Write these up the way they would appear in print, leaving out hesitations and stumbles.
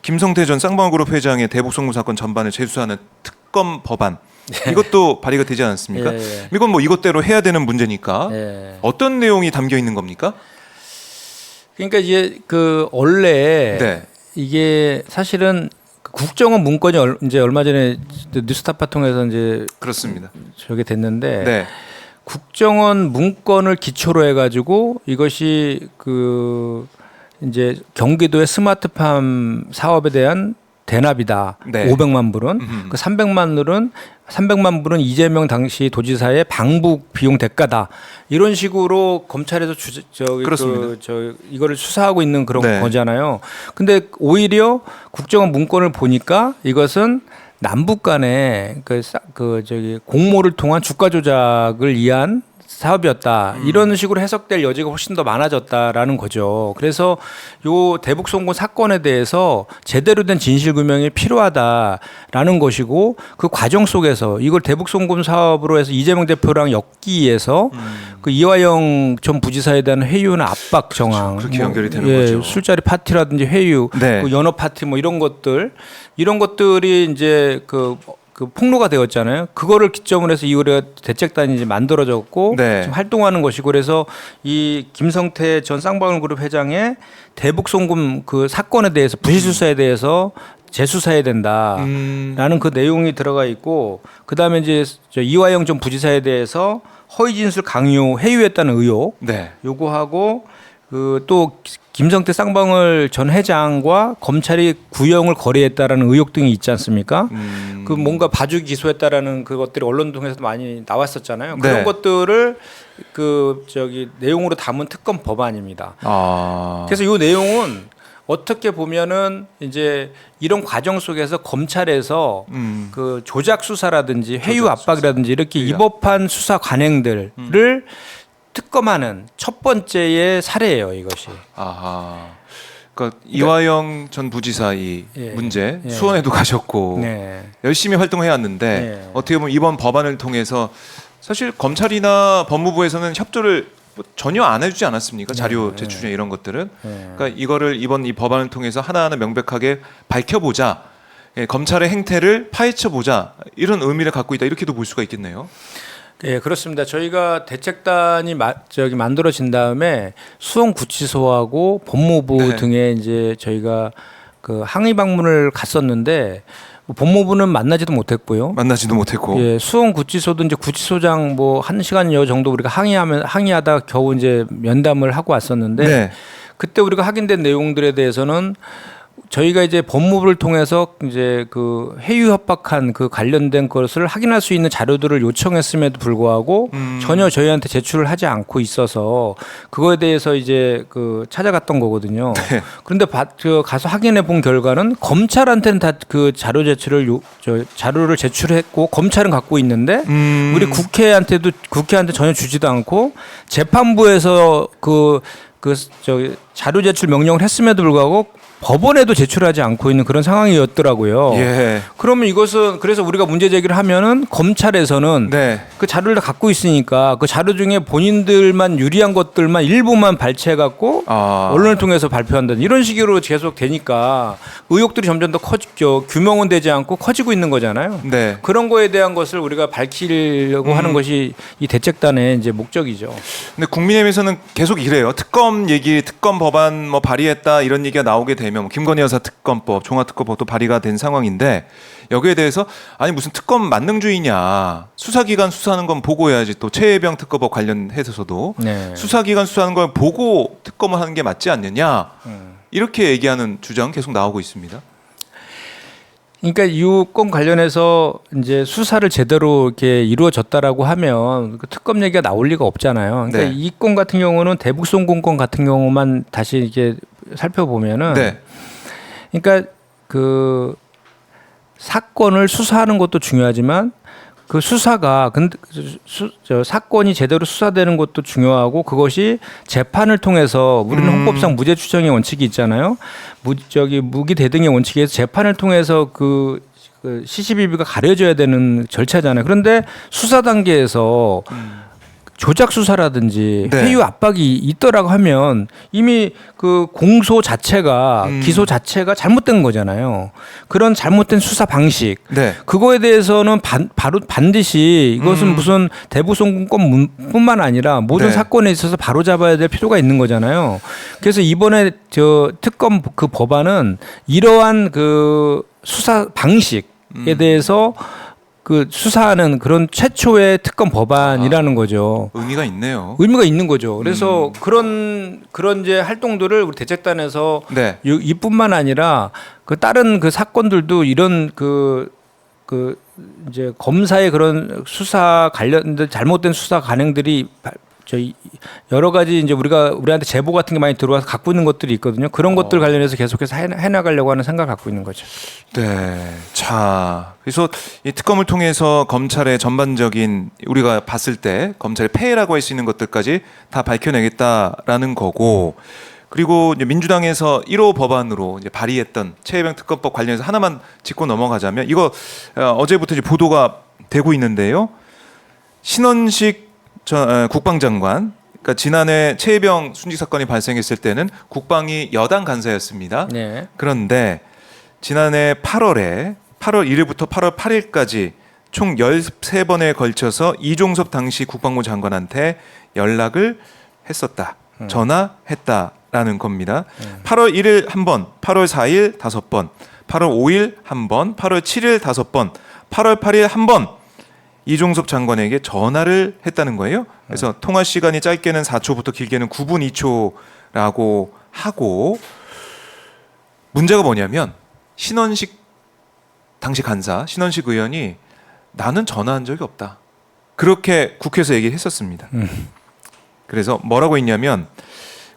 김성태 전 쌍방울그룹 회장의 대북 송금 사건 전반을 재수하는 특검 법안 이것도 발의가 되지 않았습니까? 예. 이건 뭐 이것대로 해야 되는 문제니까 예. 어떤 내용이 담겨 있는 겁니까? 그러니까 이제 그 원래 네. 이게 사실은 국정원 문건이 이제 얼마 전에 뉴스타파 통해서 이제 그렇습니다. 저게 됐는데 네. 국정원 문건을 기초로 해가지고 이것이 그 이제 경기도의 스마트팜 사업에 대한 대납이다. 네. 500만 불은 그 300만 불은 이재명 당시 도지사의 방북 비용 대가다. 이런 식으로 검찰에서 그렇습니다. 이거를 수사하고 있는 그런 네. 거잖아요. 근데 오히려 국정원 문건을 보니까 이것은 남북 간에 공모를 통한 주가 조작을 위한 사업이었다. 이런 식으로 해석될 여지가 훨씬 더 많아졌다라는 거죠. 그래서 요 대북 송금 사건에 대해서 제대로 된 진실 규명이 필요하다라는 것이고 그 과정 속에서 이걸 대북 송금 사업으로 해서 이재명 대표랑 엮기 위해서 그 이화영 전 부지사에 대한 회유나 압박 정황, 그렇게 연결이 되는 거죠. 술자리 파티라든지 회유, 네. 그 연어 파티 뭐 이런 것들이 이제 그 폭로가 되었잖아요. 그거를 기점으로 해서 이후에 대책단이 이제 만들어졌고 네. 지금 활동하는 것이고 그래서 이 김성태 전 쌍방울그룹 회장의 대북 송금 그 사건에 대해서 부실 수사에 대해서 재수사해야 된다라는 그 내용이 들어가 있고 그다음에 이제 이화영 전 부지사에 대해서 허위 진술 강요 회유했다는 의혹 네. 요구하고 그 또 김성태 쌍방울 전 회장과 검찰이 구형을 거래했다라는 의혹 등이 있지 않습니까? 그 뭔가 봐주기 기소했다라는 그것들이 언론 통해서도 많이 나왔었잖아요. 네. 그런 것들을 내용으로 담은 특검 법안입니다. 그래서 이 내용은 어떻게 보면은 이제 이런 과정 속에서 검찰에서 그 조작 수사라든지 회유 압박이라든지 이렇게 위법한 수사 관행들을 특검하는 첫 번째의 사례예요, 이것이. 아하. 그러니까 이화영 전 부지사 이 예. 문제 예. 수원에도 가셨고 네. 열심히 활동해 왔는데 네. 어떻게 보면 이번 법안을 통해서 사실 검찰이나 법무부에서는 협조를 전혀 안 해주지 않았습니까? 자료 제출이나 이런 것들은. 그러니까 이거를 이번 이 법안을 통해서 하나하나 명백하게 밝혀보자. 예, 검찰의 행태를 파헤쳐보자. 이런 의미를 갖고 있다. 이렇게도 볼 수가 있겠네요. 네, 그렇습니다. 저희가 대책단이 만들어진 다음에 수원구치소하고 법무부 네. 등에 이제 저희가 그 항의 방문을 갔었는데 법무부는 만나지도 못했고요. 만나지도 못했고. 예, 수원구치소도 이제 구치소장 뭐 1시간여 정도 우리가 항의하다 겨우 이제 면담을 하고 왔었는데 네. 그때 우리가 확인된 내용들에 대해서는 저희가 이제 법무부를 통해서 이제 그 회유 협박한 그 관련된 것을 확인할 수 있는 자료들을 요청했음에도 불구하고 전혀 저희한테 제출을 하지 않고 있어서 그거에 대해서 이제 그 찾아갔던 거거든요. 네. 그런데 가서 확인해 본 결과는 검찰한테는 다 그 자료 제출을 자료를 제출했고 검찰은 갖고 있는데 우리 국회한테 전혀 주지도 않고 재판부에서 자료 제출 명령을 했음에도 불구하고 법원에도 제출하지 않고 있는 그런 상황이었더라고요. 예. 그러면 이것은 그래서 우리가 문제 제기를 하면은 검찰에서는 네. 그 자료를 다 갖고 있으니까 그 자료 중에 본인들만 유리한 것들만 일부만 발췌해갖고 언론을 통해서 발표한다는 이런 식으로 계속 되니까 의혹들이 점점 더 규명은 되지 않고 커지고 있는 거잖아요. 네. 그런 거에 대한 것을 우리가 밝히려고 하는 것이 이 대책단의 이제 목적이죠. 근데 국민의힘에서는 계속 이래요. 특검 얘기, 특검 법안 뭐 발의했다 이런 얘기가 나오게 되면 뭐 김건희 여사 특검법, 종합특검법도 발의가 된 상황인데 여기에 대해서 아니 무슨 특검 만능주의냐. 수사기관 수사하는 건 보고해야지 또 최혜병 특검법 관련해서도 네. 수사기관 수사하는 걸 보고 특검을 하는 게 맞지 않느냐. 이렇게 얘기하는 주장 계속 나오고 있습니다. 그러니까 이 건 관련해서 이제 수사를 제대로 이렇게 이루어졌다라고 하면 그 특검 얘기가 나올 리가 없잖아요. 그러니까 네. 이 건 같은 경우는 대북 송금건 같은 경우만 다시 이렇게 살펴보면은, 네. 그러니까 그 사건을 수사하는 것도 중요하지만 그 수사가 사건이 제대로 수사되는 것도 중요하고 그것이 재판을 통해서 우리는 헌법상 무죄 추정의 원칙이 있잖아요. 무기 대등의 원칙에서 재판을 통해서 그 시시비비가 가려져야 되는 절차잖아요. 그런데 수사 단계에서 조작 수사라든지 네. 회유 압박이 있더라고 하면 이미 그 공소 자체가 기소 자체가 잘못된 거잖아요. 그런 잘못된 수사 방식 네. 그거에 대해서는 바로 반드시 이것은 무슨 대부송금권뿐만 아니라 모든 네. 사건에 있어서 바로 잡아야 될 필요가 있는 거잖아요. 그래서 이번에 저 특검 그 법안은 이러한 그 수사 방식에 대해서 그 수사하는 그런 최초의 특검 법안이라는 거죠. 의미가 있네요. 의미가 있는 거죠. 그래서 그런 이제 활동들을 우리 대책단에서 네. 이뿐만 아니라 그 다른 그 사건들도 이런 그 이제 검사의 그런 수사 관련된 잘못된 수사 관행들이 저희 여러 가지 이제 우리한테 제보 같은 게 많이 들어와서 갖고 있는 것들이 있거든요. 그런 것들 관련해서 계속해서 해나가려고 하는 생각을 갖고 있는 거죠. 네. 자, 그래서 이 특검을 통해서 검찰의 전반적인 우리가 봤을 때 검찰의 폐해라고 할 수 있는 것들까지 다 밝혀내겠다라는 거고, 그리고 이제 민주당에서 1호 법안으로 이제 발의했던 최혜병 특검법 관련해서 하나만 짚고 넘어가자면 이거 어제부터 이제 보도가 되고 있는데요. 신원식 국방장관, 그러니까 지난해 최혜병 순직 사건이 발생했을 때는 국방이 여당 간사였습니다. 네. 그런데 지난해 8월 1일부터 8월 8일까지 총 13번에 걸쳐서 이종섭 당시 국방부 장관한테 연락을 했었다. 전화했다라는 겁니다. 8월 1일 한 번, 8월 4일 5번, 8월 5일 한 번, 8월 7일 5번, 8월 8일 한 번 이종섭 장관에게 전화를 했다는 거예요. 그래서 통화 시간이 짧게는 4초부터 길게는 9분 2초라고 하고, 문제가 뭐냐면 신원식 당시 간사 신원식 의원이 나는 전화한 적이 없다. 그렇게 국회에서 얘기를 했었습니다. 그래서 뭐라고 했냐면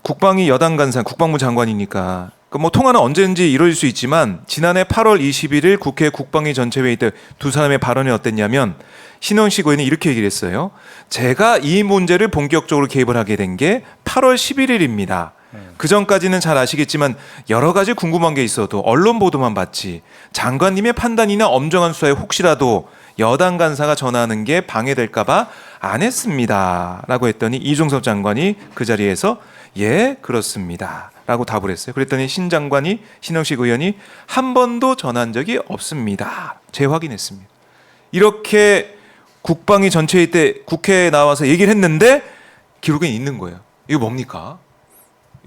국방위 여당 간사 국방부 장관이니까 뭐 통화는 언제든지 이루어질 수 있지만 지난해 8월 21일 국회 국방위 전체회의 때 두 사람의 발언이 어땠냐면 신원식 의원이 이렇게 얘기를 했어요. 제가 이 문제를 본격적으로 개입을 하게 된 게 8월 11일입니다. 그 전까지는 잘 아시겠지만 여러 가지 궁금한 게 있어도 언론 보도만 봤지 장관님의 판단이나 엄정한 수사에 혹시라도 여당 간사가 전화하는 게 방해될까 봐 안 했습니다. 라고 했더니 이종섭 장관이 그 자리에서 예, 그렇습니다. 라고 답을 했어요. 그랬더니 신원식 의원이 한 번도 전화한 적이 없습니다. 재확인했습니다. 이렇게 국방위 전체회의 때 국회에 나와서 얘기를 했는데 기록에 있는 거예요. 이거 뭡니까?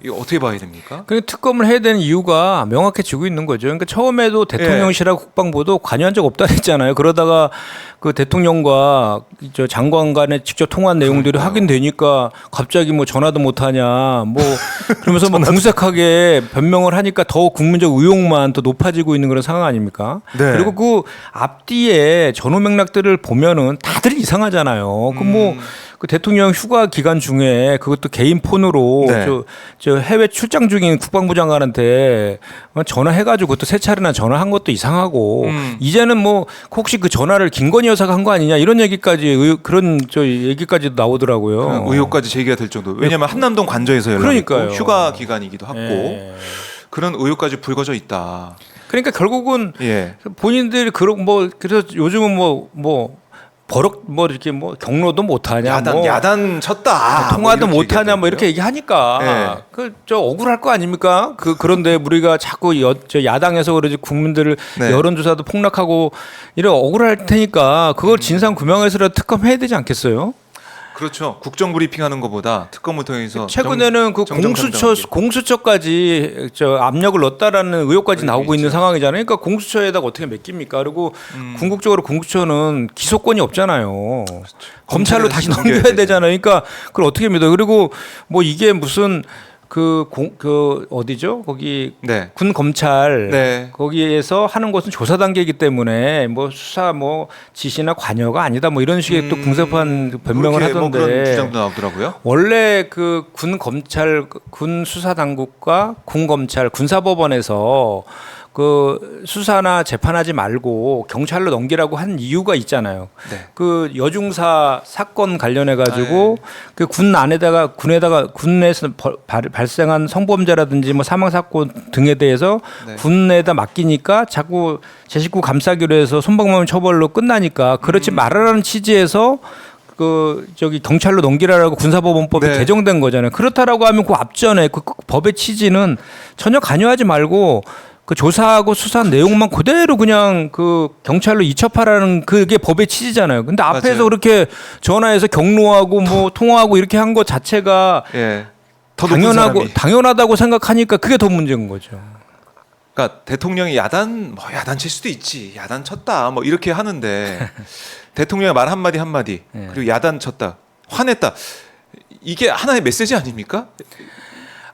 이거 어떻게 봐야 됩니까? 그 특검을 해야 되는 이유가 명확해지고 있는 거죠. 그러니까 처음에도 대통령실하고 국방부도 관여한 적 없다 했잖아요. 그러다가 그 대통령과 저 장관 간에 직접 통화한 내용들이 확인되니까 갑자기 뭐 전화도 못 하냐 뭐 그러면서 뭐 궁색하게 변명을 하니까 더 국민적 의혹만 더 높아지고 있는 그런 상황 아닙니까? 네. 그리고 그 앞뒤에 전후 맥락들을 보면은 다들 이상하잖아요. 그 뭐 그 대통령 휴가 기간 중에 그것도 개인 폰으로 네. 저 해외 출장 중인 국방부 장관한테 전화해가지고 그것도 세 차례나 전화한 것도 이상하고 이제는 뭐 혹시 그 전화를 김건희 여사가 한 거 아니냐 이런 얘기까지 그런 저 얘기까지 나오더라고요. 의혹까지 제기가 될 정도. 왜냐하면 한남동 관저에서 연락했고 그러니까요. 휴가 기간이기도 하고 예. 그런 의혹까지 불거져 있다. 그러니까 결국은 예. 본인들이 그런 뭐 그래서 요즘은 뭐 버럭 뭐 이렇게 뭐 경로도 못하냐 야단 쳤다. 통화도 뭐 이렇게 못하냐 뭐 이렇게 얘기하니까 네. 그 저 억울할 거 아닙니까? 그런데 우리가 자꾸 저 야당에서 그러지 국민들을 네. 여론조사도 폭락하고 이래 억울할 테니까 그걸 진상 규명해서라도 특검해야 되지 않겠어요? 그렇죠. 국정 브리핑하는 것보다 특검을 통해서 최근에는 그 공수처까지 저 압력을 넣었다라는 의혹까지 나오고 있는 상황이잖아요. 그러니까 공수처에다가 어떻게 맡깁니까? 그리고 궁극적으로 공수처는 기소권이 없잖아요. 검찰로 다시 넘겨야 되잖아요. 그러니까 그걸 어떻게 믿어요? 그리고 뭐 이게 무슨 그 어디죠? 거기 네. 군 검찰 네. 거기에서 하는 것은 조사 단계이기 때문에 뭐 수사 뭐 지시나 관여가 아니다 뭐 이런 식의 또 궁색한 변명을 그렇게 하던데 뭐 그런 주장도 나오더라고요. 원래 그 군 검찰 군 수사 당국과 군 검찰 군사법원에서 그 수사나 재판하지 말고 경찰로 넘기라고 한 이유가 있잖아요. 네. 그 여중사 사건 관련해 가지고 그 군에다가 군내에서 발생한 성범죄라든지 뭐 사망 사건 등에 대해서 네. 군에다 맡기니까 자꾸 제 식구 감싸기로 해서 손방망이 처벌로 끝나니까 그렇지 말아라는 취지에서 저기 경찰로 넘기라라고 군사법원법이 네. 개정된 거잖아요. 그렇다라고 하면 그 앞전에 그 법의 취지는 전혀 관여하지 말고 그 조사하고 수사한 내용만 그대로 그냥 그 경찰로 이첩하라는 그게 법의 취지잖아요. 근데 앞에서 맞아요. 그렇게 전화해서 경로하고 뭐 통화하고 이렇게 한 것 자체가 예. 더 높은 사람이. 당연하다고 생각하니까 그게 더 문제인 거죠. 그러니까 대통령이 야단 칠 수도 있지. 야단 쳤다. 뭐 이렇게 하는데 대통령의 말 한마디 한마디 예. 그리고 야단 쳤다. 화냈다. 이게 하나의 메시지 아닙니까?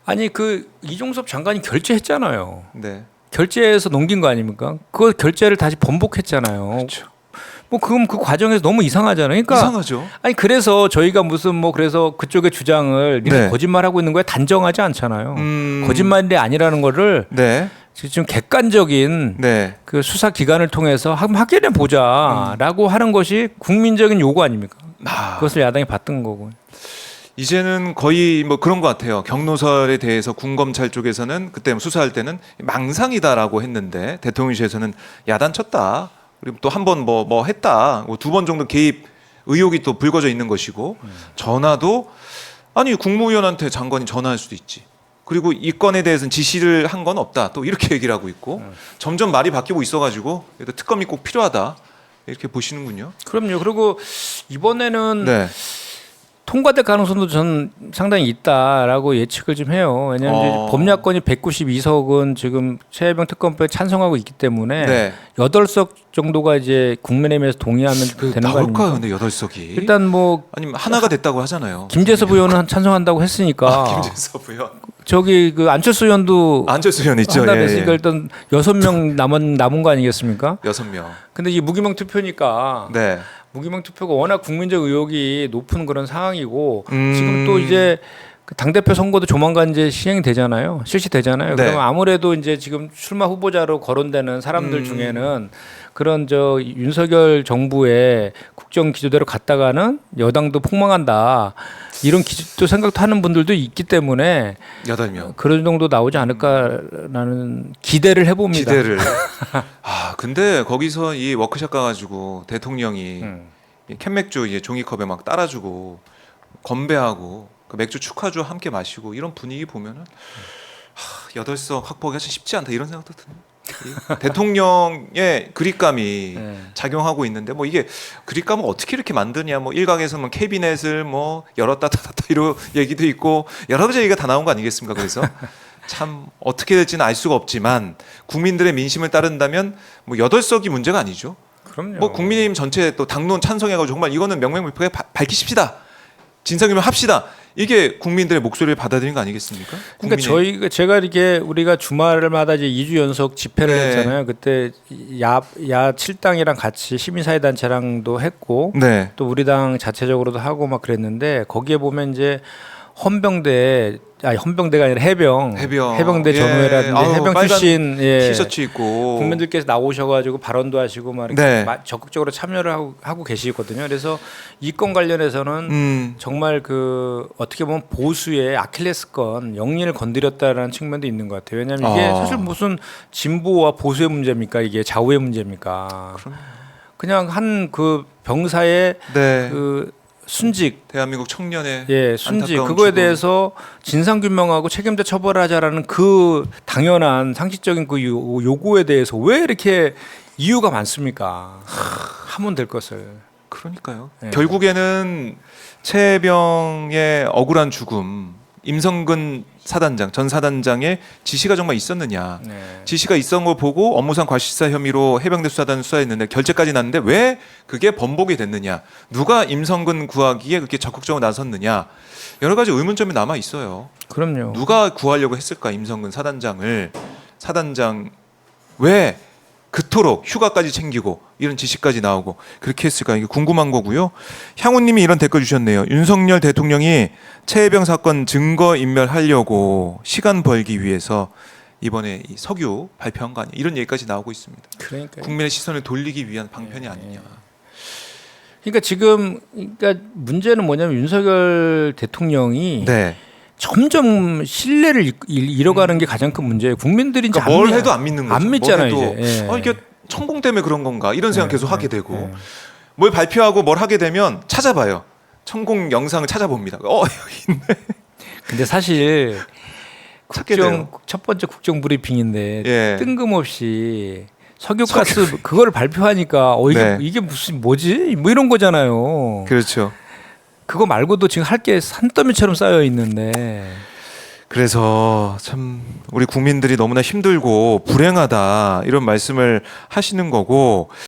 아니 그 이종섭 장관이 결재했잖아요. 네. 결재해서 넘긴 거 아닙니까? 그 결재를 다시 번복했잖아요. 그렇죠. 뭐 그럼 그 과정에서 너무 이상하잖아요. 그러니까 이상하죠. 아니 그래서 저희가 무슨 뭐 그래서 그쪽의 주장을 네. 거짓말하고 있는 거에 단정하지 않잖아요. 음. 거짓말이 아니라는 거를 네. 지금 객관적인 네. 그 수사 기관을 통해서 한번 확인해 보자라고 하는 것이 국민적인 요구 아닙니까? 아. 그것을 야당이 받던 거고. 이제는 거의 뭐 그런 것 같아요. 경로설에 대해서 군검찰 쪽에서는 그때 수사할 때는 망상이다라고 했는데 대통령실에서는 야단 쳤다. 그리고 또 한 번 뭐 했다. 두 번 정도 개입 의혹이 또 불거져 있는 것이고 전화도 아니 국무위원한테 장관이 전화할 수도 있지. 그리고 이 건에 대해서는 지시를 한 건 없다. 또 이렇게 얘기를 하고 있고 점점 말이 바뀌고 있어가지고 특검이 꼭 필요하다. 이렇게 보시는군요. 그럼요. 그리고 이번에는 네. 통과될 가능성도 저는 상당히 있다라고 예측을 좀 해요. 왜냐하면 이제 범야권이 192석은 지금 최혜병 특검법에 찬성하고 있기 때문에 네. 8석 정도가 이제 국민의힘에서 동의하면 되는 거 나올까요? 아닙니까? 근데 8석이. 일단 뭐 아니면 하나가 됐다고 하잖아요. 김재섭 의원은 찬성한다고 했으니까 김재섭 의원. 저기 그 안철수 의원도 안철수 의원 있죠. 한다고 예, 했으니까 예. 일단 6명 남은 거 아니겠습니까? 6명. 근데 이 무기명 투표니까 네. 무기명 투표가 워낙 국민적 의혹이 높은 그런 상황이고 음. 지금 또 이제 그 당대표 선거도 조만간 이제 시행이 되잖아요. 실시되잖아요. 네. 그러면 아무래도 이제 지금 출마 후보자로 거론되는 사람들 중에는 그런 저 윤석열 정부의 국정 기조대로 갔다가는 여당도 폭망한다. 이런 기조 생각도 하는 분들도 있기 때문에 8명. 그런 정도 나오지 않을까라는 기대를 해봅니다. 기대를. 아, 근데 거기서 이 워크숍 가가지고 대통령이 이 캔맥주 이제 종이컵에 막 따라주고 건배하고 그 맥주 축하주 함께 마시고 이런 분위기 보면은 8석 확보하기가 쉽지 않다 이런 생각도 드네요. 이 대통령의 그립감이 네. 작용하고 있는데 뭐 이게 그립감을 어떻게 이렇게 만드냐 뭐 일각에서는 캐비넷을 뭐 열었다 닫았다 이런 얘기도 있고 여러 가지 얘기가 다 나온 거 아니겠습니까? 그래서 참 어떻게 될지는 알 수가 없지만 국민들의 민심을 따른다면 뭐 8석이 문제가 아니죠. 그럼요. 뭐 국민의힘 전체 또 당론 찬성해가지고 정말 이거는 명명백백하게 밝히십시다. 진상규명 합시다. 이게 국민들의 목소리를 받아들인 거 아니겠습니까? 그러니까 제가 이렇게 우리가 주말마다 이제 2주 연속 집회를 네. 했잖아요. 그때 야 7당이랑 같이 시민사회단체랑도 했고 네. 또 우리 당 자체적으로도 하고 막 그랬는데 거기에 보면 이제 헌병대가 아니라 해병대 예. 전우회라든지 아유, 해병 빨간 출신 티셔츠 입고 국민들께서 나오셔가지고 발언도 하시고 막 이렇게 네. 적극적으로 참여를 하고 계시거든요. 그래서 이 건 관련해서는 정말 그 어떻게 보면 보수의 아킬레스건 영린을 건드렸다라는 측면도 있는 것 같아요. 왜냐하면 이게 사실 무슨 진보와 보수의 문제입니까? 이게 좌우의 문제입니까? 그냥 한 그 병사의 네. 그 순직 대한민국 청년의 순직 안타까운 그거에 죽음. 대해서 진상 규명하고 책임자 처벌하자라는 그 당연한 상식적인 그 요구에 대해서 왜 이렇게 이유가 많습니까? 하면 될 것을. 그러니까요. 네. 결국에는 최혜병의 억울한 죽음, 임성근 사단장 전 사단장의 지시가 정말 있었느냐? 네. 지시가 있었던 걸 보고 업무상 과실사 혐의로 해병대 수사단 수사했는데 결재까지 났는데 왜 그게 번복이 됐느냐? 누가 임성근 구하기에 그렇게 적극적으로 나섰느냐? 여러 가지 의문점이 남아 있어요. 그럼요. 누가 구하려고 했을까? 임성근 사단장 왜 그토록 휴가까지 챙기고 이런 지시까지 나오고 그렇게 했을까? 이게 궁금한 거고요. 향우님이 이런 댓글 주셨네요. 윤석열 대통령이 최혜병 사건 증거 인멸하려고 시간 벌기 위해서 이번에 이 석유 발표한 거 아니야? 이런 얘기까지 나오고 있습니다. 그러니까 국민의 시선을 돌리기 위한 방편이 아니냐. 그러니까 지금 그러니까 문제는 뭐냐면 윤석열 대통령이 네. 점점 신뢰를 잃어가는 게 가장 큰 문제예요. 국민들이 이제 그러니까 뭘 해도 안 믿는 거죠. 안 믿잖아요. 뭘 해도 이제. 이게 천공 때문에 그런 건가 이런 생각 계속 하게 되고 뭘 발표하고 뭘 하게 되면 찾아봐요. 성공 영상을 찾아봅니다. 여기 있네. 근데 사실 찾게 돼요. 첫 번째 국정 브리핑인데 예. 뜬금없이 석유가스 그걸 발표하니까 이게 네. 이게 무슨 뭐지? 뭐 이런 거잖아요. 그렇죠. 그거 말고도 지금 할 게 산더미처럼 쌓여 있는데 그래서 참 우리 국민들이 너무나 힘들고 불행하다 이런 말씀을 하시는 거고